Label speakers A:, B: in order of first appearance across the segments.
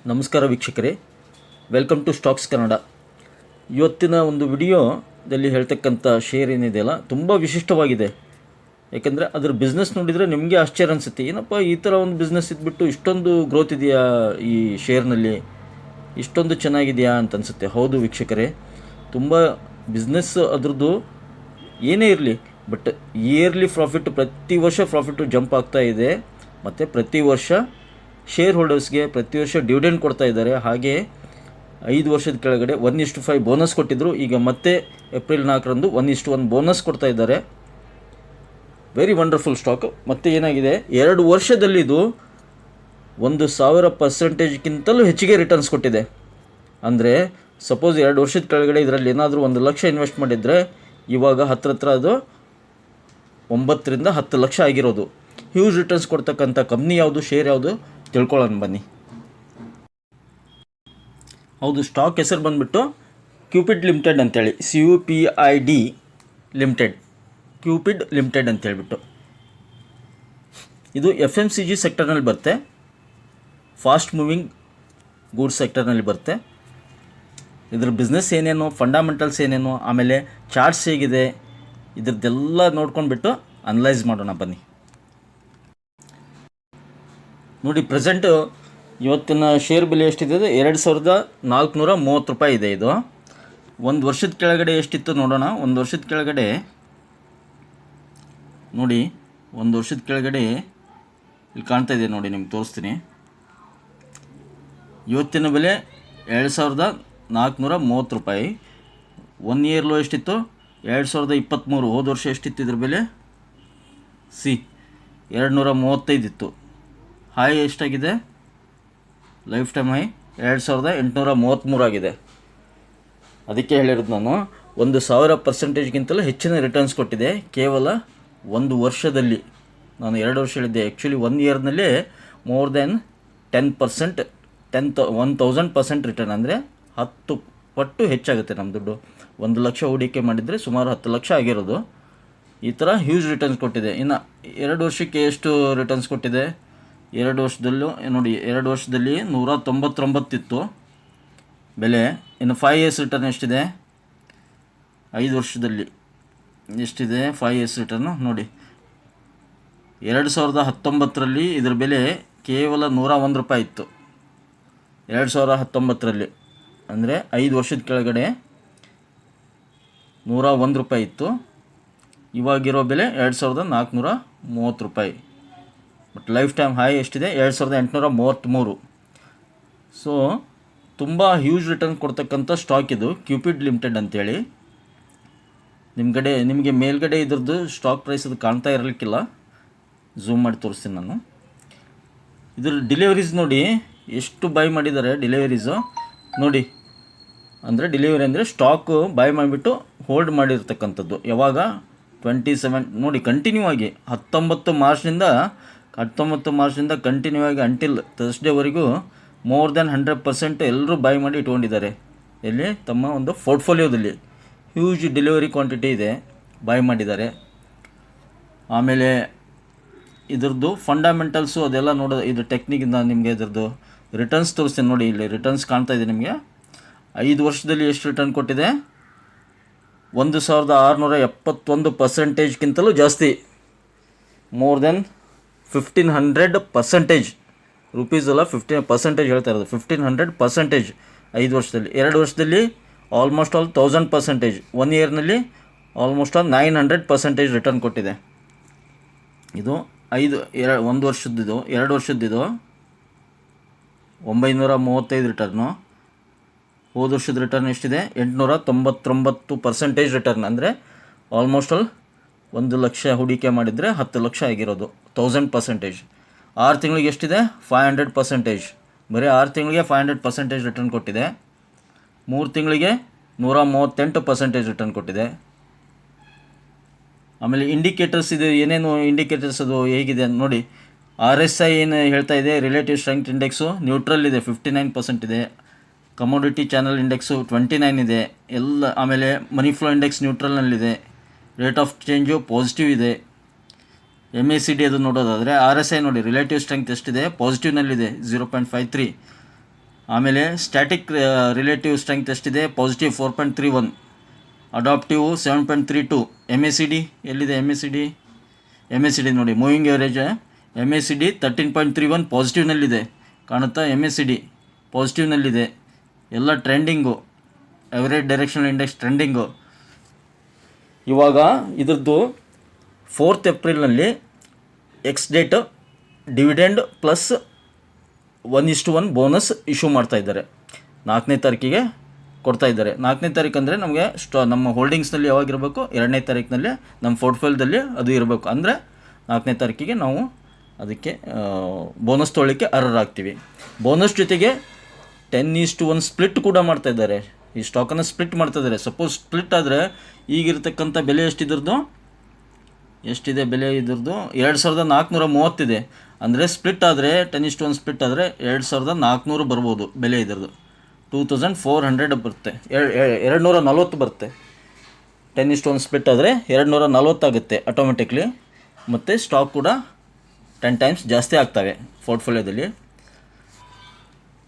A: ನಮಸ್ಕಾರ ವೀಕ್ಷಕರೇ, welcome to stocks Kannada. ಇವತ್ತಿನ ಒಂದು ವಿಡಿಯೋದಲ್ಲಿ ಹೇಳ್ತಕ್ಕಂಥ ಶೇರ್ ಏನಿದೆಯಲ್ಲ ತುಂಬ ವಿಶಿಷ್ಟವಾಗಿದೆ. ಯಾಕೆಂದರೆ ಅದರ ಬಿಸ್ನೆಸ್ ನೋಡಿದರೆ ನಿಮಗೆ ಆಶ್ಚರ್ಯ ಅನಿಸುತ್ತೆ, ಏನಪ್ಪ ಈ ಥರ ಒಂದು ಬಿಸ್ನೆಸ್ ಇದ್ಬಿಟ್ಟು ಇಷ್ಟೊಂದು ಗ್ರೋತ್ ಇದೆಯಾ ಈ ಶೇರ್ನಲ್ಲಿ, ಇಷ್ಟೊಂದು ಚೆನ್ನಾಗಿದೆಯಾ ಅಂತ ಅನಿಸುತ್ತೆ. ಹೌದು ವೀಕ್ಷಕರೇ, ತುಂಬ ಬಿಸ್ನೆಸ್ ಅದರದ್ದು ಏನೇ ಇರಲಿ, ಬಟ್ ಇಯರ್ಲಿ ಪ್ರಾಫಿಟ್ ಪ್ರತಿ ವರ್ಷ ಪ್ರಾಫಿಟ್ಟು ಜಂಪ್ ಆಗ್ತಾ ಇದೆ. ಮತ್ತು ಪ್ರತಿ ವರ್ಷ ಶೇರ್ ಹೋಲ್ಡರ್ಸ್ಗೆ ಪ್ರತಿ ವರ್ಷ ಡಿವಿಡೆಂಡ್ ಕೊಡ್ತಾ ಇದ್ದಾರೆ. ಹಾಗೆ 5 ವರ್ಷದ ಕೆಳಗಡೆ 1:5 ಬೋನಸ್ ಕೊಟ್ಟಿದ್ದರು. ಈಗ ಮತ್ತೆ ಏಪ್ರಿಲ್ 4ರಂದು 1:1 ಬೋನಸ್ ಕೊಡ್ತಾ ಇದ್ದಾರೆ. Very wonderful stock. ಮತ್ತು ಏನಾಗಿದೆ, 2 ವರ್ಷದಲ್ಲಿ ಇದು 1000% ಹೆಚ್ಚಿಗೆ ರಿಟರ್ನ್ಸ್ ಕೊಟ್ಟಿದೆ. ಅಂದರೆ ಸಪೋಸ್ 2 ವರ್ಷದ ಕೆಳಗಡೆ ಇದರಲ್ಲಿ ಏನಾದರೂ 1 ಲಕ್ಷ ಇನ್ವೆಸ್ಟ್ ಮಾಡಿದರೆ ಇವಾಗ ಹತ್ರ ಅದು 9 ರಿಂದ 10 ಲಕ್ಷ ಆಗಿರೋದು. ಹ್ಯೂಜ್ ರಿಟರ್ನ್ಸ್ ಕೊಡ್ತಕ್ಕಂಥ ಕಂಪ್ನಿ ಯಾವುದು, ಶೇರ್ ಯಾವುದು ತಿಳ್ಕೊಳ್ಳೋಣ ಬನ್ನಿ. ಹೌದು, ಸ್ಟಾಕ್ ಹೆಸರು ಬಂದುಬಿಟ್ಟು ಕ್ಯೂಪಿಡ್ ಲಿಮಿಟೆಡ್ ಅಂತೇಳಿ, CUPID ಲಿಮಿಟೆಡ್, ಕ್ಯೂಪಿಡ್ ಲಿಮಿಟೆಡ್ ಅಂತೇಳ್ಬಿಟ್ಟು. ಇದು FMCG ಸೆಕ್ಟರ್ನಲ್ಲಿ ಬರುತ್ತೆ, ಫಾಸ್ಟ್ ಮೂವಿಂಗ್ ಗೂಡ್ಸ್ ಸೆಕ್ಟರ್ನಲ್ಲಿ ಬರುತ್ತೆ. ಇದ್ರ ಬಿಸ್ನೆಸ್ ಏನೇನು, ಫಂಡಮೆಂಟಲ್ಸ್ ಏನೇನು, ಆಮೇಲೆ ಚಾರ್ಟ್ಸ್ ಹೇಗಿದೆ, ಇದ್ರದ್ದೆಲ್ಲ ನೋಡ್ಕೊಂಡ್ಬಿಟ್ಟು ಅನಲೈಸ್ ಮಾಡೋಣ ಬನ್ನಿ. ನೋಡಿ, ಪ್ರೆಸೆಂಟು ಇವತ್ತಿನ ಶೇರ್ ಬೆಲೆ ಎಷ್ಟಿದೆ, 2430 ರೂಪಾಯಿ ಇದೆ. ಇದು 1 ವರ್ಷದ ಕೆಳಗಡೆ ಎಷ್ಟಿತ್ತು ನೋಡೋಣ. 1 ವರ್ಷದ ಕೆಳಗಡೆ ನೋಡಿ, 1 ವರ್ಷದ ಕೆಳಗಡೆ ಇಲ್ಲಿ ಕಾಣ್ತಾ ಇದೆ ನೋಡಿ, ನಿಮ್ಗೆ ತೋರಿಸ್ತೀನಿ. ಇವತ್ತಿನ ಬೆಲೆ 2430 ರೂಪಾಯಿ. 1 ಇಯರ್ ಲೋ ಎಷ್ಟಿತ್ತು, 2023. ಹೋದ ವರ್ಷ ಎಷ್ಟಿತ್ತು ಇದ್ರ ಬೆಲೆ, 235 ಇತ್ತು. ಹೈ ಎಷ್ಟಾಗಿದೆ, ಲೈಫ್ ಟೈಮ್ ಹೈ 2833 ಆಗಿದೆ. ಅದಕ್ಕೆ ಹೇಳಿರೋದು ನಾನು, 1000%ಗಿಂತಲೂ ಹೆಚ್ಚಿನ ರಿಟರ್ನ್ಸ್ ಕೊಟ್ಟಿದೆ ಕೇವಲ 1 ವರ್ಷದಲ್ಲಿ. ನಾನು 2 ವರ್ಷ ಹೇಳಿದ್ದೆ, ಆ್ಯಕ್ಚುಲಿ 1 ಇಯರ್ನಲ್ಲೇ ಮೋರ್ ದೆನ್ 10%, 1000% ರಿಟರ್ನ್. ಅಂದರೆ 10 ಪಟ್ಟು ಹೆಚ್ಚಾಗುತ್ತೆ ನಮ್ಮ ದುಡ್ಡು. 1 ಲಕ್ಷ ಹೂಡಿಕೆ ಮಾಡಿದರೆ ಸುಮಾರು 10 ಲಕ್ಷ ಆಗಿರೋದು. ಈ ಥರ ಹ್ಯೂಜ್ ರಿಟರ್ನ್ಸ್ ಕೊಟ್ಟಿದೆ. ಇನ್ನು 2 ವರ್ಷಕ್ಕೆ ಎಷ್ಟು ರಿಟರ್ನ್ಸ್ ಕೊಟ್ಟಿದೆ, 2 ವರ್ಷದಲ್ಲೂ ನೋಡಿ, 2 ವರ್ಷದಲ್ಲಿ 199 ಇತ್ತು ಬೆಲೆ. ಇನ್ನು 5 ಇಯರ್ಸ್ ರಿಟರ್ನ್ ಎಷ್ಟಿದೆ, 5 ವರ್ಷದಲ್ಲಿ ಎಷ್ಟಿದೆ 5 ಇಯರ್ಸ್ ರಿಟರ್ನು ನೋಡಿ. 2019ರಲ್ಲಿ ಇದರ ಬೆಲೆ ಕೇವಲ 101 ರೂಪಾಯಿ ಇತ್ತು. 2019ರಲ್ಲಿ ಅಂದರೆ 5 ವರ್ಷದ ಕೆಳಗಡೆ 101 ರೂಪಾಯಿ ಇತ್ತು. ಇವಾಗಿರೋ ಬೆಲೆ 2430 ರೂಪಾಯಿ. ಬಟ್ ಲೈಫ್ ಟೈಮ್ ಹೈ ಎಷ್ಟಿದೆ, 2833. ಸೊ ತುಂಬ ಹ್ಯೂಜ್ ರಿಟರ್ನ್ ಕೊಡ್ತಕ್ಕಂಥ ಸ್ಟಾಕ್ ಇದು, ಕ್ಯೂಪಿಡ್ ಲಿಮಿಟೆಡ್ ಅಂತೇಳಿ. ನಿಮಗೆ ಮೇಲ್ಗಡೆ ಇದ್ರದ್ದು ಸ್ಟಾಕ್ ಪ್ರೈಸ್ ಅದು ಕಾಣ್ತಾ ಇರಲಿಕ್ಕಿಲ್ಲ, ಝೂಮ್ ಮಾಡಿ ತೋರಿಸ್ತೀನಿ ನಾನು. ಇದ್ರ ಡೆಲಿವರೀಸ್ ನೋಡಿ, ಎಷ್ಟು ಬೈ ಮಾಡಿದ್ದಾರೆ ಡೆಲಿವರೀಸು ನೋಡಿ. ಅಂದರೆ ಡೆಲಿವರಿ ಅಂದರೆ ಸ್ಟಾಕು ಬೈ ಮಾಡಿಬಿಟ್ಟು ಹೋಲ್ಡ್ ಮಾಡಿರ್ತಕ್ಕಂಥದ್ದು. ಯಾವಾಗ 27 ನೋಡಿ, ಕಂಟಿನ್ಯೂ ಆಗಿ 19 ಮಾರ್ಚ್ನಿಂದ ಕಂಟಿನ್ಯೂ ಆಗಿ ಅಂಟಿಲ್ ಥರ್ಸ್ಡೇವರೆಗೂ ಮೋರ್ ದೆನ್ 100% ಎಲ್ಲರೂ ಬೈ ಮಾಡಿ ಇಟ್ಕೊಂಡಿದ್ದಾರೆ. ಎಲ್ಲಿ, ತಮ್ಮ ಒಂದು ಪೋರ್ಟ್ಫೋಲಿಯೋದಲ್ಲಿ ಹ್ಯೂಜ್ ಡೆಲಿವರಿ ಕ್ವಾಂಟಿಟಿ ಇದೆ, ಬೈ ಮಾಡಿದ್ದಾರೆ. ಆಮೇಲೆ ಇದ್ರದ್ದು ಫಂಡಮೆಂಟಲ್ಸು ಅದೆಲ್ಲ ನೋಡೋದು, ಇದು ಟೆಕ್ನಿಕಿಂದ ನಿಮಗೆ ಇದ್ರದ್ದು ರಿಟರ್ನ್ಸ್ ತೋರಿಸ್ತೀನಿ ನೋಡಿ. ಇಲ್ಲಿ ರಿಟರ್ನ್ಸ್ ಕಾಣ್ತಾ ಇದೆ ನಿಮಗೆ. 5 ವರ್ಷದಲ್ಲಿ ಎಷ್ಟು ರಿಟರ್ನ್ ಕೊಟ್ಟಿದೆ, 1671%ಗಿಂತಲೂ ಜಾಸ್ತಿ, ಮೋರ್ ದೆನ್ 1500%. ರುಪೀಸ್ ಅಲ್ಲ, 15% ಹೇಳ್ತಾ ಇರೋದು, 1500% 5 ವರ್ಷದಲ್ಲಿ. 2 ವರ್ಷದಲ್ಲಿ ಆಲ್ಮೋಸ್ಟ್ ಆಲ್ 1000%. 1 ಇಯರ್ನಲ್ಲಿ ಆಲ್ಮೋಸ್ಟ್ ಆಲ್ 900% ರಿಟರ್ನ್ ಕೊಟ್ಟಿದೆ. ಇದು 1 ವರ್ಷದ್ದು. 2 ವರ್ಷದ್ದು 935 ರಿಟರ್ನು. ಹೋದ ವರ್ಷದ ರಿಟರ್ನ್ ಎಷ್ಟಿದೆ, 899% ರಿಟರ್ನ್. ಅಂದರೆ ಆಲ್ಮೋಸ್ಟ್ ಆಲ್ 1 ಲಕ್ಷ ಹೂಡಿಕೆ ಮಾಡಿದರೆ 10 ಲಕ್ಷ ಆಗಿರೋದು, 1000%. 6 ತಿಂಗಳಿಗೆ ಎಷ್ಟಿದೆ, 500%. ಬರೀ 6 ತಿಂಗಳಿಗೆ 500% ರಿಟರ್ನ್ ಕೊಟ್ಟಿದೆ. 3 ತಿಂಗಳಿಗೆ 138% ರಿಟರ್ನ್ ಕೊಟ್ಟಿದೆ. ಆಮೇಲೆ ಇಂಡಿಕೇಟರ್ಸ್ ಇದು ಏನೇನು ಇಂಡಿಕೇಟರ್ಸ್ ಅದು ಹೇಗಿದೆ ನೋಡಿ. RSI ಏನು ಹೇಳ್ತಾ ಇದೆ, ರಿಲೇಟಿವ್ ಸ್ಟ್ರೆಂತ್ ಇಂಡೆಕ್ಸು ನ್ಯೂಟ್ರಲ್ ಇದೆ, 59% ಇದೆ. ಕಮೋಡಿಟಿ ಚಾನಲ್ ಇಂಡೆಕ್ಸು 29 ಇದೆ ಎಲ್ಲ. ಆಮೇಲೆ ಮನಿ ಫ್ಲೋ ಇಂಡೆಕ್ಸ್ ನ್ಯೂಟ್ರಲ್ನಲ್ಲಿದೆ. ರೇಟ್ ಆಫ್ ಚೇಂಜು ಪಾಸಿಟಿವ್ ಇದೆ. MACD ಅದು ನೋಡೋದಾದರೆ RSI ನೋಡಿ, ರಿಲೇಟಿವ್ ಸ್ಟ್ರೆಂತ್ ಎಷ್ಟಿದೆ, ಪಾಸಿಟಿವ್ನಲ್ಲಿದೆ 0.53. ಆಮೇಲೆ ಸ್ಟ್ಯಾಟಿಕ್ ರಿಲೇಟಿವ್ ಸ್ಟ್ರೆಂಗ್ತ್ ಎಷ್ಟಿದೆ? Positive 4.31, adaptive 7.32. MACD ಎಲ್ಲಿದೆ? MACD ನೋಡಿ, ಮೂವಿಂಗ್ ಎವರೇಜ್ MACD 13.31 ಪಾಸಿಟಿವ್ನಲ್ಲಿದೆ, ಕಾಣುತ್ತಾ? MACD ಪಾಸಿಟಿವ್ನಲ್ಲಿದೆ. ಎಲ್ಲ trending, average directional index trending. ಇವಾಗ ಇದ್ರದ್ದು 4th ಏಪ್ರಿಲ್ನಲ್ಲಿ X date dividend plus 1:1 bonus issue ಮಾಡ್ತಾಯಿದ್ದಾರೆ. 4ನೇ ತಾರೀಕಿಗೆ ಕೊಡ್ತಾಯಿದ್ದಾರೆ. 4ನೇ ತಾರೀಕು ಅಂದರೆ ನಮಗೆ ನಮ್ಮ ಹೋಲ್ಡಿಂಗ್ಸ್ನಲ್ಲಿ ಯಾವಾಗಿರಬೇಕು? 2ನೇ ತಾರೀಕಿನಲ್ಲಿ ನಮ್ಮ ಪೋರ್ಟ್ಫೋಲಿಯೋದಲ್ಲಿ ಅದು ಇರಬೇಕು. ಅಂದರೆ 4ನೇ ತಾರೀಕಿಗೆ ನಾವು ಅದಕ್ಕೆ ಬೋನಸ್ ತೊಗೊಳ್ಳಿಕ್ಕೆ ಅರ್ಹರಾಗ್ತೀವಿ. ಬೋನಸ್ ಜೊತೆಗೆ 10:1 ಸ್ಪ್ಲಿಟ್ ಕೂಡ ಮಾಡ್ತಾಯಿದ್ದಾರೆ. ಈ ಸ್ಟಾಕನ್ನು ಸ್ಪ್ಲಿಟ್ ಮಾಡ್ತಾಯಿದ್ದಾರೆ. ಸಪೋಸ್ ಸ್ಪ್ಲಿಟ್ ಆದರೆ ಈಗಿರ್ತಕ್ಕಂಥ ಬೆಲೆ ಎಷ್ಟಿದೆ ಬೆಲೆ ಇದ್ರದ್ದು? 2430 ಇದೆ. ಅಂದರೆ ಸ್ಪ್ಲಿಟ್ ಆದರೆ 10:1 ಸ್ಪ್ಲಿಟ್ ಆದರೆ 2400 ಬರ್ಬೋದು ಬೆಲೆ ಇದ್ರದ್ದು. 2400 ಬರುತ್ತೆ, 240 ಬರುತ್ತೆ. 10:1 ಸ್ಪ್ಲಿಟ್ ಆದರೆ 240 ಆಗುತ್ತೆ ಆಟೋಮೆಟಿಕ್ಲಿ. ಮತ್ತು ಸ್ಟಾಕ್ ಕೂಡ 10 ಟೈಮ್ಸ್ ಜಾಸ್ತಿ ಆಗ್ತವೆ ಪೋರ್ಟ್ಫೋಲಿಯೋದಲ್ಲಿ.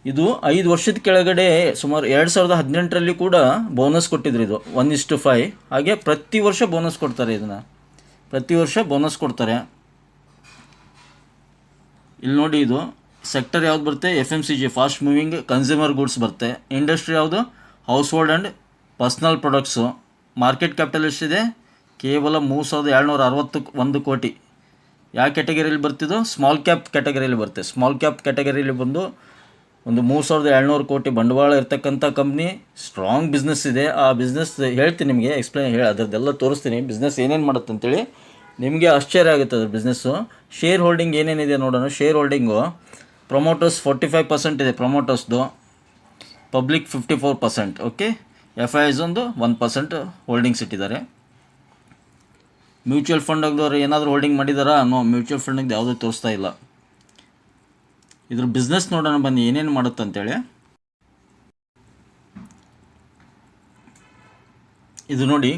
A: ಇದು 5 ವರ್ಷದ ಕೆಳಗಡೆ ಸುಮಾರು 2018ರಲ್ಲಿ ಕೂಡ ಬೋನಸ್ ಕೊಟ್ಟಿದ್ರು. ಇದು 1:5. ಹಾಗೆ ಪ್ರತಿ ವರ್ಷ ಬೋನಸ್ ಕೊಡ್ತಾರೆ. ಇದನ್ನು ಪ್ರತಿ ವರ್ಷ ಬೋನಸ್ ಕೊಡ್ತಾರೆ. ಇಲ್ಲಿ ನೋಡಿ, ಇದು ಸೆಕ್ಟರ್ ಯಾವ್ದು ಬರುತ್ತೆ? FMCG, fast moving consumer goods ಬರುತ್ತೆ. ಇಂಡಸ್ಟ್ರಿ ಯಾವುದು? House hold and personal products. Market capital ಎಷ್ಟಿದೆ? ಕೇವಲ 3761 ಕೋಟಿ. ಯಾವ ಕ್ಯಾಟಗರಿಯಲ್ಲಿ ಬರ್ತಿದ್ದು? ಸ್ಮಾಲ್ ಕ್ಯಾಪ್ ಕ್ಯಾಟಗರಿಯಲ್ಲಿ ಬರುತ್ತೆ. ಸ್ಮಾಲ್ ಕ್ಯಾಪ್ ಕ್ಯಾಟಗರಿಯಲ್ಲಿ ಬಂದು ಒಂದು 3700 ಕೋಟಿ ಬಂಡವಾಳ ಇರ್ತಕ್ಕಂಥ ಕಂಪ್ನಿ. ಸ್ಟ್ರಾಂಗ್ ಬಿಸ್ನೆಸ್ ಇದೆ. ಆ ಬಿಸ್ನೆಸ್ ಹೇಳ್ತೀನಿ ನಿಮಗೆ, ಅದರದ್ದೆಲ್ಲ ತೋರಿಸ್ತೀನಿ. ಬಿಸ್ನೆಸ್ ಏನೇನು ಮಾಡುತ್ತೆ ಅಂತೇಳಿ ನಿಮಗೆ ಆಶ್ಚರ್ಯ ಆಗುತ್ತೆ ಅದ್ರ ಬಿಸ್ನೆಸ್ಸು. ಶೇರ್ ಹೋಲ್ಡಿಂಗ್ ಏನೇನಿದೆ ನೋಡೋಣ. ಶೇರ್ ಹೋಲ್ಡಿಂಗು ಪ್ರೊಮೋಟರ್ಸ್ 45% ಇದೆ ಪ್ರೊಮೋಟರ್ಸ್ದು, ಪಬ್ಲಿಕ್ 54%. ಓಕೆ, FIIs ಒಂದು 1% ಹೋಲ್ಡಿಂಗ್ಸ್ ಇಟ್ಟಿದ್ದಾರೆ. ಮ್ಯೂಚುವಲ್ ಫಂಡಾಗ್ದವ್ರು ಏನಾದರೂ ಹೋಲ್ಡಿಂಗ್ ಮಾಡಿದಾರಾ? ನೋ, ಮ್ಯೂಚುವಲ್ ಫಂಡಿಂಗ್ದು ಯಾವುದೂ ತೋರಿಸ್ತಾ ಇಲ್ಲ. ಇದ್ರ ಬಿಸ್ನೆಸ್ ನೋಡೋಣ ಬನ್ನಿ ಏನೇನು ಮಾಡುತ್ತೆ ಅಂತೇಳಿ. ಇದು ನೋಡಿ,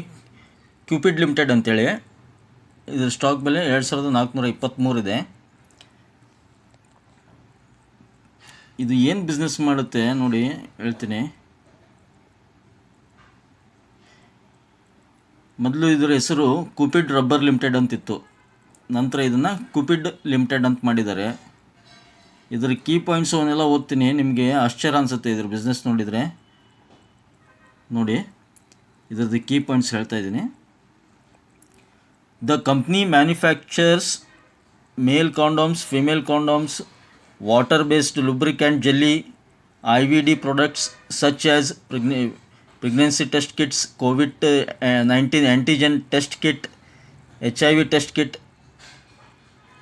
A: ಕ್ಯೂಪಿಡ್ ಲಿಮಿಟೆಡ್ ಅಂತೇಳಿ. ಇದ್ರ ಸ್ಟಾಕ್ ಬೆಲೆ 2423 ಇದೆ. ಇದು ಏನು ಬಿಸ್ನೆಸ್ ಮಾಡುತ್ತೆ ನೋಡಿ ಹೇಳ್ತೀನಿ. ಮೊದಲು ಇದರ ಹೆಸರು ಕ್ಯೂಪಿಡ್ ರಬ್ಬರ್ ಲಿಮಿಟೆಡ್ ಅಂತಿತ್ತು. ನಂತರ ಇದನ್ನು ಕ್ಯೂಪಿಡ್ ಲಿಮಿಟೆಡ್ ಅಂತ ಮಾಡಿದ್ದಾರೆ. ಇದರ ಕೀ ಪಾಯಿಂಟ್ಸು ಅವನ್ನೆಲ್ಲ ಓದ್ತೀನಿ, ನಿಮಗೆ ಆಶ್ಚರ್ಯ ಅನಿಸುತ್ತೆ ಇದ್ರ ಬಿಸ್ನೆಸ್ ನೋಡಿದರೆ. ನೋಡಿ, ಇದ್ರದ್ದು ಕೀ ಪಾಯಿಂಟ್ಸ್ ಹೇಳ್ತಾ ಇದ್ದೀನಿ. The company manufactures male condoms, female condoms, water-based lubricant jelly, IVD products such as pregnancy test kits, COVID-19 antigen test kit, HIV test kit,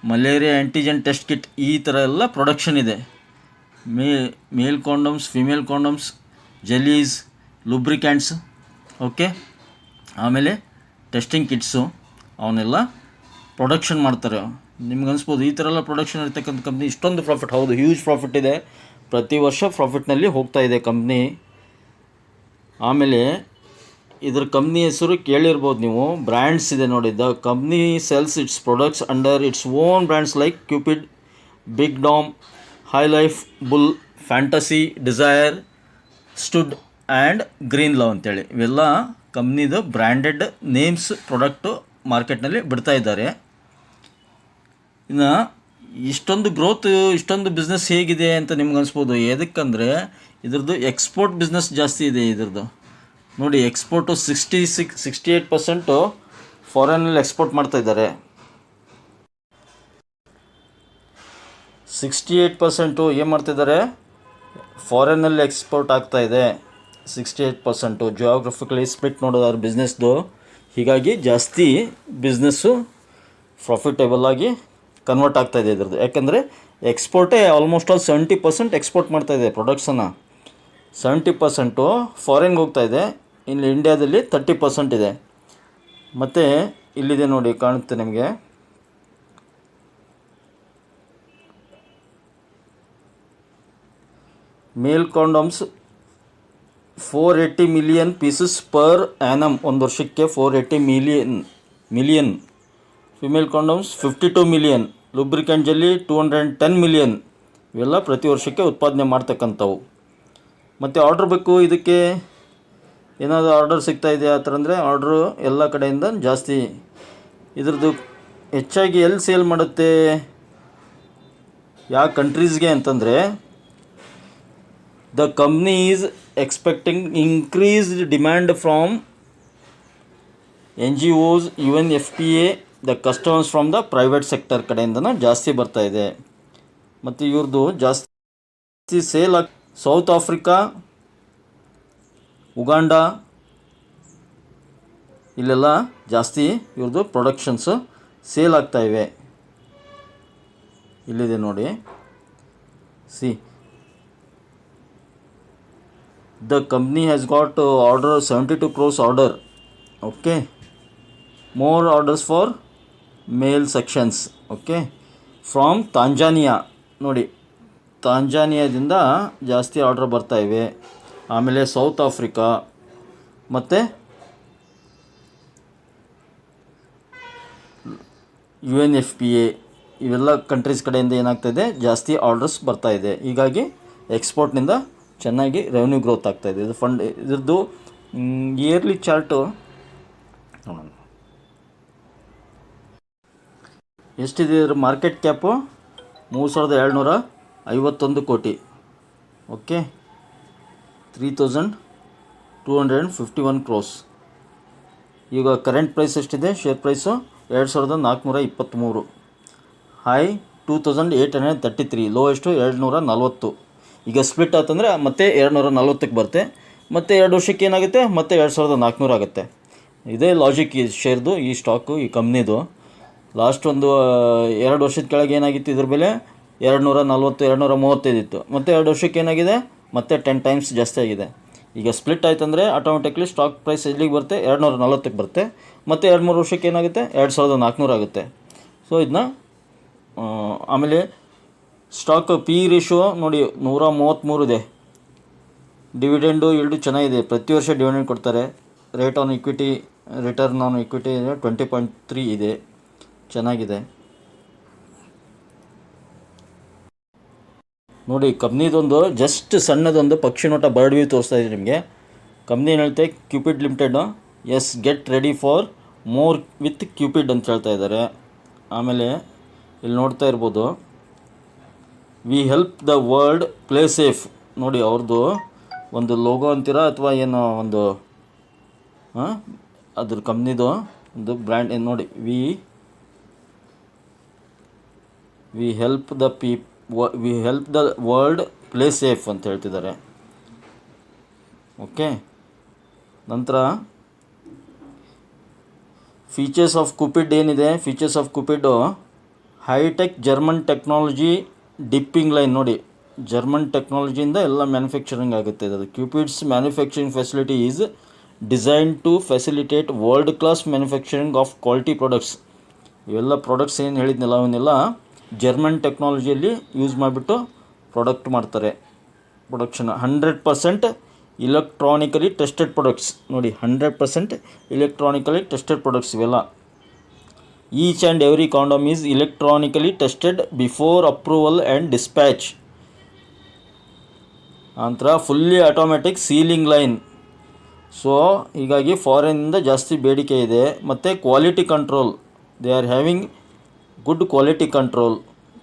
A: malaria antigen test kit. ಈ ಥರ ಎಲ್ಲ production ಇದೆ. ಮೇಲ್ condoms, female condoms, ಜೆಲೀಸ್, ಲುಬ್ರಿಕ್ಯಾಂಟ್ಸ್. Okay, ಆಮೇಲೆ testing kits ಅವನ್ನೆಲ್ಲ production ಮಾಡ್ತಾರೆ. ನಿಮ್ಗೆ ಅನಿಸ್ಬೋದು ಈ ಥರ ಎಲ್ಲ ಪ್ರೊಡಕ್ಷನ್ ಇರ್ತಕ್ಕಂಥ ಕಂಪ್ನಿ ಇಷ್ಟೊಂದು ಪ್ರಾಫಿಟ್. ಹೌದು, ಹ್ಯೂಜ್ ಪ್ರಾಫಿಟ್ ಇದೆ. ಪ್ರತಿ ವರ್ಷ ಪ್ರಾಫಿಟ್ನಲ್ಲಿ ಹೋಗ್ತಾ ಇದೆ ಕಂಪ್ನಿ. ಆಮೇಲೆ ಇದ್ರ ಕಂಪ್ನಿ ಹೆಸರು ಕೇಳಿರ್ಬೋದು ನೀವು. ಬ್ರ್ಯಾಂಡ್ಸ್ ಇದೆ ನೋಡಿ. The company sells its products under its own brands like Cupid, Big Dom, High Life, Bull, Fantasy, Desire, Stud and Green Love ಅಂತೇಳಿ. ಇವೆಲ್ಲ ಕಂಪ್ನಿದು ಬ್ರ್ಯಾಂಡೆಡ್ ನೇಮ್ಸ್ ಪ್ರಾಡಕ್ಟು ಮಾರ್ಕೆಟ್ನಲ್ಲಿ ಬಿಡ್ತಾ ಇದ್ದಾರೆ. ಇನ್ನು ಇಷ್ಟೊಂದು ಗ್ರೋತ್, ಇಷ್ಟೊಂದು ಬಿಸ್ನೆಸ್ ಹೇಗಿದೆ ಅಂತ ನಿಮ್ಗೆ ಅನಿಸ್ಬೋದು. ಎದಕ್ಕಂದರೆ ಇದ್ರದ್ದು ಎಕ್ಸ್ಪೋರ್ಟ್ ಬಿಸ್ನೆಸ್ ಜಾಸ್ತಿ ಇದೆ ಇದ್ರದ್ದು. ನೋಡಿ, ಎಕ್ಸ್ಪೋರ್ಟು 68% ಫಾರಿನಲ್ಲಿ ಎಕ್ಸ್ಪೋರ್ಟ್ ಮಾಡ್ತಾಯಿದ್ದಾರೆ. 68% ಏನು ಮಾಡ್ತಿದ್ದಾರೆ? ಫಾರಿನಲ್ಲಿ ಎಕ್ಸ್ಪೋರ್ಟ್ ಆಗ್ತಾಯಿದೆ. 68% ಜಿಯೋಗ್ರಫಿಕಲಿ ಸ್ಪ್ಲಿಟ್ ನೋಡೋದಾದ್ರೆ ಬಿಸ್ನೆಸ್ದು. ಹೀಗಾಗಿ ಜಾಸ್ತಿ ಬಿಸ್ನೆಸ್ಸು ಪ್ರಾಫಿಟೇಬಲ್ ಆಗಿ ಕನ್ವರ್ಟ್ ಆಗ್ತಾಯಿದೆ ಇದ್ರದ್ದು. ಯಾಕೆಂದರೆ ಎಕ್ಸ್ಪೋರ್ಟೇ ಆಲ್ಮೋಸ್ಟ್ ಆಲ್ 70% ಎಕ್ಸ್ಪೋರ್ಟ್ ಮಾಡ್ತಾಯಿದೆ ಪ್ರಾಡಕ್ಟ್ಸನ್ನು. 70% ಫಾರಿನ್ಗೆ ಹೋಗ್ತಾಯಿದೆ. ಇಲ್ಲಿ ಇಂಡಿಯಾದಲ್ಲಿ 30% ಇದೆ. ಮತ್ತು ಇಲ್ಲಿದೆ ನೋಡಿ, ಕಾಣುತ್ತೆ ನಿಮಗೆ. Male condoms 480 million pieces per annum, ಒಂದು ವರ್ಷಕ್ಕೆ 480 million. Female condoms 52 million. Lubricant jelly 210 million. ಇವೆಲ್ಲ ಪ್ರತಿ ವರ್ಷಕ್ಕೆ ಉತ್ಪಾದನೆ ಮಾಡ್ತಕ್ಕಂಥವು. ಮತ್ತು ಆರ್ಡ್ರ್ ಬೇಕು, ಇದಕ್ಕೆ ಏನಾದರೂ ಆರ್ಡರ್ ಸಿಗ್ತಾ ಇದೆಯಾ ಆ ಥರ ಅಂದರೆ ಆರ್ಡ್ರು ಎಲ್ಲ ಕಡೆಯಿಂದ ಜಾಸ್ತಿ. ಇದ್ರದ್ದು ಹೆಚ್ಚಾಗಿ ಎಲ್ಲಿ ಸೇಲ್ ಮಾಡುತ್ತೆ, ಯಾವ ಕಂಟ್ರೀಸ್ಗೆ ಅಂತಂದರೆ, the company is expecting increased demand from NGOs, UNFPA, the customers from the private sector ಕಡೆಯಿಂದನೂ ಜಾಸ್ತಿ ಬರ್ತಾ ಇದೆ. ಮತ್ತು ಇವ್ರದ್ದು ಜಾಸ್ತಿ ಸೇಲ್ ಸೌತ್ ಆಫ್ರಿಕಾ, ಉಗಾಂಡ, ಇಲ್ಲೆಲ್ಲ ಜಾಸ್ತಿ ಇವ್ರದ್ದು ಪ್ರೊಡಕ್ಷನ್ಸು ಸೇಲ್ ಆಗ್ತಾಯಿವೆ. ಇಲ್ಲಿದೆ ನೋಡಿ, C the company has got order 72 crores order. Okay, more orders for mail sections. Okay, from Tanzania. ನೋಡಿ, ತಾಂಜಾನಿಯಾದಿಂದ ಜಾಸ್ತಿ ಆರ್ಡರ್ ಬರ್ತಾಯಿವೆ. ಆಮೇಲೆ ಸೌತ್ ಆಫ್ರಿಕಾ ಮತ್ತು UNFPA ಇವೆಲ್ಲ ಕಂಟ್ರೀಸ್ ಕಡೆಯಿಂದ ಏನಾಗ್ತಾಯಿದೆ, ಜಾಸ್ತಿ ಆರ್ಡರ್ಸ್ ಬರ್ತಾಯಿದೆ. ಹೀಗಾಗಿ ಎಕ್ಸ್ಪೋರ್ಟ್ನಿಂದ ಚೆನ್ನಾಗಿ ರೆವೆನ್ಯೂ ಗ್ರೋತ್ ಆಗ್ತಾಯಿದೆ. ಇದು ಫಂಡ್ ಇದ್ರದ್ದು ಇಯರ್ಲಿ ಚಾರ್ಟು ನೋಡೋಣ ಎಷ್ಟಿದೆ. ಇದ್ರ ಮಾರ್ಕೆಟ್ ಕ್ಯಾಪು 3751 ಕೋಟಿ. Okay, 3251 crores. ಈಗ ಕರೆಂಟ್ ಪ್ರೈಸ್ ಎಷ್ಟಿದೆ, ಶೇರ್ ಪ್ರೈಸು 2423. ಹೈ 2833, ಲೋ ಎಷ್ಟು 240. ಈಗ ಸ್ಪ್ಲಿಟ್ ಆತಂದರೆ ಮತ್ತೆ 240ಕ್ಕೆ ಬರುತ್ತೆ. ಮತ್ತು 2 ವರ್ಷಕ್ಕೆ ಏನಾಗುತ್ತೆ, ಮತ್ತೆ 2400 ಆಗುತ್ತೆ. ಇದೇ ಲಾಜಿಕ್ ಈ ಶೇರ್ದು, ಈ ಸ್ಟಾಕು, ಈ ಕಂಪ್ನಿದು. ಲಾಸ್ಟ್ ಒಂದು 2 ವರ್ಷದ ಕೆಳಗೆ ಏನಾಗಿತ್ತು, ಇದ್ರ ಬೆಲೆ 240 235 ಇತ್ತು. ಮತ್ತು 2 ವರ್ಷಕ್ಕೆ ಏನಾಗಿದೆ, ಮತ್ತೆ 10 times ಜಾಸ್ತಿ ಆಗಿದೆ. ಈಗ ಸ್ಪ್ಲಿಟ್ ಆಯ್ತಂದರೆ ಆಟೋಮೆಟಿಕ್ಲಿ ಸ್ಟಾಕ್ ಪ್ರೈಸ್ ಎಲ್ಲಿಗೆ ಬರುತ್ತೆ, 240ಕ್ಕೆ ಬರುತ್ತೆ. ಮತ್ತು 2-3 ವರ್ಷಕ್ಕೆ ಏನಾಗುತ್ತೆ, 2400 ಆಗುತ್ತೆ. ಸೊ ಇದನ್ನ ಆಮೇಲೆ ಸ್ಟಾಕ್ ಪಿ ರೇಷಿಯೋ ನೋಡಿ 133 ಇದೆ. ಡಿವಿಡೆಂಡು ಇಲ್ಡು ಚೆನ್ನಾಗಿದೆ, ಪ್ರತಿ ವರ್ಷ ಡಿವಿಡೆಂಡ್ ಕೊಡ್ತಾರೆ. Rate on equity, return on equity 20.3 ಇದೆ, ಚೆನ್ನಾಗಿದೆ. ನೋಡಿ, ಕಂಪ್ನಿದೊಂದು ಜಸ್ಟ್ ಸಣ್ಣದೊಂದು ಪಕ್ಷಿ ನೋಟ ಬರ್ಡ್ ವ್ಯೂ ತೋರಿಸ್ತಾ ಇದೆ ನಿಮಗೆ. ಕಂಪ್ನಿ ಏನು ಹೇಳ್ತೆ, Cupid limited, yes get ready for more with Cupid ಅಂತ ಹೇಳ್ತಾ ಇದ್ದಾರೆ. ಆಮೇಲೆ ಇಲ್ಲಿ ನೋಡ್ತಾ ಇರ್ಬೋದು, we help the world play safe. ನೋಡಿ, ಅವ್ರದ್ದು ಒಂದು ಲೋಗೋ ಅಂತೀರಾ ಅಥವಾ ಏನೋ ಒಂದು ಅದ್ರ ಕಂಪ್ನಿದು ಒಂದು ಬ್ರ್ಯಾಂಡ್ ಏನು ನೋಡಿ, we help the world play safe ಅಂತ ಹೇಳ್ತಿದ್ದಾರೆ. ಓಕೆ, ನಂತರ ಫೀಚರ್ಸ್ ಆಫ್ ಕ್ಯೂಪಿಡ್ ಏನಿದೆ, features of Cupid hi tech German technology dipping line. ನೋಡಿ, ಜರ್ಮನ್ ಟೆಕ್ನಾಲಜಿಯಿಂದ ಎಲ್ಲ ಮ್ಯಾನುಫ್ಯಾಕ್ಚರಿಂಗ್ ಆಗುತ್ತೆ. ಅದು Cupid's manufacturing facility is design to facilitate world class manufacturing of quality products. ಇವೆಲ್ಲ ಪ್ರಾಡಕ್ಟ್ಸ್ ಏನು ಹೇಳಿದ್ನಲ್ಲ ಅವನ್ನೆಲ್ಲ ಜರ್ಮನ್ ಟೆಕ್ನಾಲಜಿಯಲ್ಲಿ ಯೂಸ್ ಮಾಡಿಬಿಟ್ಟು ಪ್ರಾಡಕ್ಟ್ ಮಾಡ್ತಾರೆ. Production 100% electronically tested products. ನೋಡಿ, 100% ಇಲೆಕ್ಟ್ರಾನಿಕಲಿ ಟೆಸ್ಟೆಡ್ ಪ್ರಾಡಕ್ಟ್ಸ್ ಇವೆಲ್ಲ. Each and every condom is electronically tested before approval and dispatch. ನಂತರ fully automatic sealing line. So ಹೀಗಾಗಿ ಫಾರಿನ್ನಿಂದ ಜಾಸ್ತಿ ಬೇಡಿಕೆ ಇದೆ. ಮತ್ತು quality control, they are having good quality control.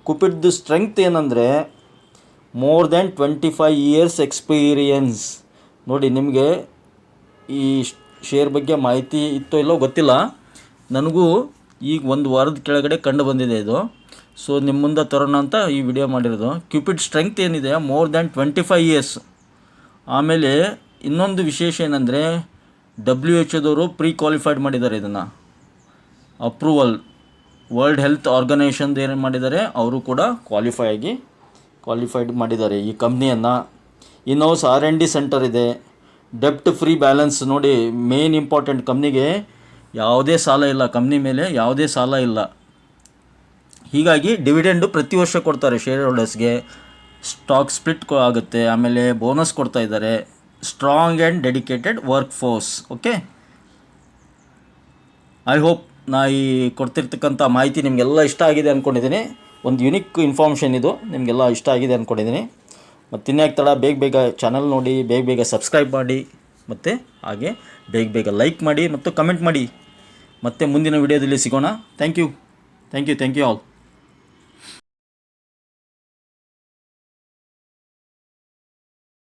A: ಕ್ಯೂಪಿಡ್ದು ಸ್ಟ್ರೆಂಗ್ತ್ ಏನಂದರೆ ಮೋರ್ ದ್ಯಾನ್ 25 years ಎಕ್ಸ್ಪೀರಿಯನ್ಸ್. ನೋಡಿ, ನಿಮಗೆ ಈ ಶೇರ್ ಬಗ್ಗೆ ಮಾಹಿತಿ ಇತ್ತೋ ಇಲ್ಲೋ ಗೊತ್ತಿಲ್ಲ, ನನಗೂ ಈಗ 1 ವಾರದ ಕೆಳಗಡೆ ಕಂಡು ಬಂದಿದೆ ಇದು. ಸೊ ನಿಮ್ಮ ಮುಂದೆ ತರೋಣ ಅಂತ ಈ ವಿಡಿಯೋ ಮಾಡಿರೋದು. ಕ್ಯೂಪಿಡ್ ಸ್ಟ್ರೆಂಗ್ತ್ ಏನಿದೆ ಮೋರ್ ದ್ಯಾನ್ 25 years. ಆಮೇಲೆ ಇನ್ನೊಂದು ವಿಶೇಷ ಏನಂದರೆ WHO ಪ್ರೀ ಕ್ವಾಲಿಫೈಡ್ ಮಾಡಿದ್ದಾರೆ ಇದನ್ನು. ಅಪ್ರೂವಲ್ ವರ್ಲ್ಡ್ ಹೆಲ್ತ್ ಆರ್ಗನೈಸೇಷನ್ದು ಏನು ಮಾಡಿದ್ದಾರೆ, ಅವರು ಕೂಡ ಕ್ವಾಲಿಫೈಡ್ ಮಾಡಿದ್ದಾರೆ ಈ ಕಂಪ್ನಿಯನ್ನು. ಇನ್ಹೌಸ್ R&D ಸೆಂಟರ್ ಇದೆ. ಡೆಪ್ಟ್ ಫ್ರೀ ಬ್ಯಾಲೆನ್ಸ್. ನೋಡಿ, ಮೇನ್ ಇಂಪಾರ್ಟೆಂಟ್, ಕಂಪ್ನಿಗೆ ಯಾವುದೇ ಸಾಲ ಇಲ್ಲ, ಕಂಪ್ನಿ ಮೇಲೆ ಯಾವುದೇ ಸಾಲ ಇಲ್ಲ. ಹೀಗಾಗಿ ಡಿವಿಡೆಂಡು ಪ್ರತಿ ವರ್ಷ ಕೊಡ್ತಾರೆ ಶೇರ್ ಹೋಲ್ಡರ್ಸ್ಗೆ. ಸ್ಟಾಕ್ ಸ್ಪ್ಲಿಟ್ ಆಗುತ್ತೆ, ಆಮೇಲೆ ಬೋನಸ್ ಕೊಡ್ತಾ ಇದ್ದಾರೆ. Strong and dedicated work force. Okay, I hope ನಾ ಈ ಕೊಡ್ತಿರ್ತಕ್ಕಂಥ ಮಾಹಿತಿ ನಿಮಗೆಲ್ಲ ಇಷ್ಟ ಆಗಿದೆ ಅಂದ್ಕೊಂಡಿದ್ದೀನಿ. ಒಂದು ಯುನಿಕ್ ಇನ್ಫಾರ್ಮೇಷನ್ ಇದು, ನಿಮಗೆಲ್ಲ ಇಷ್ಟ ಆಗಿದೆ ಅಂದ್ಕೊಂಡಿದ್ದೀನಿ. ಮತ್ತು ಇನ್ಯಾಕೆ ತಡ, ಬೇಗ ಬೇಗ ಚಾನಲ್ ನೋಡಿ, ಬೇಗ ಬೇಗ ಸಬ್ಸ್ಕ್ರೈಬ್ ಮಾಡಿ, ಮತ್ತು ಹಾಗೆ ಬೇಗ ಬೇಗ ಲೈಕ್ ಮಾಡಿ ಮತ್ತು ಕಮೆಂಟ್ ಮಾಡಿ. ಮತ್ತೆ ಮುಂದಿನ ವಿಡಿಯೋದಲ್ಲಿ ಸಿಗೋಣ. Thank you all.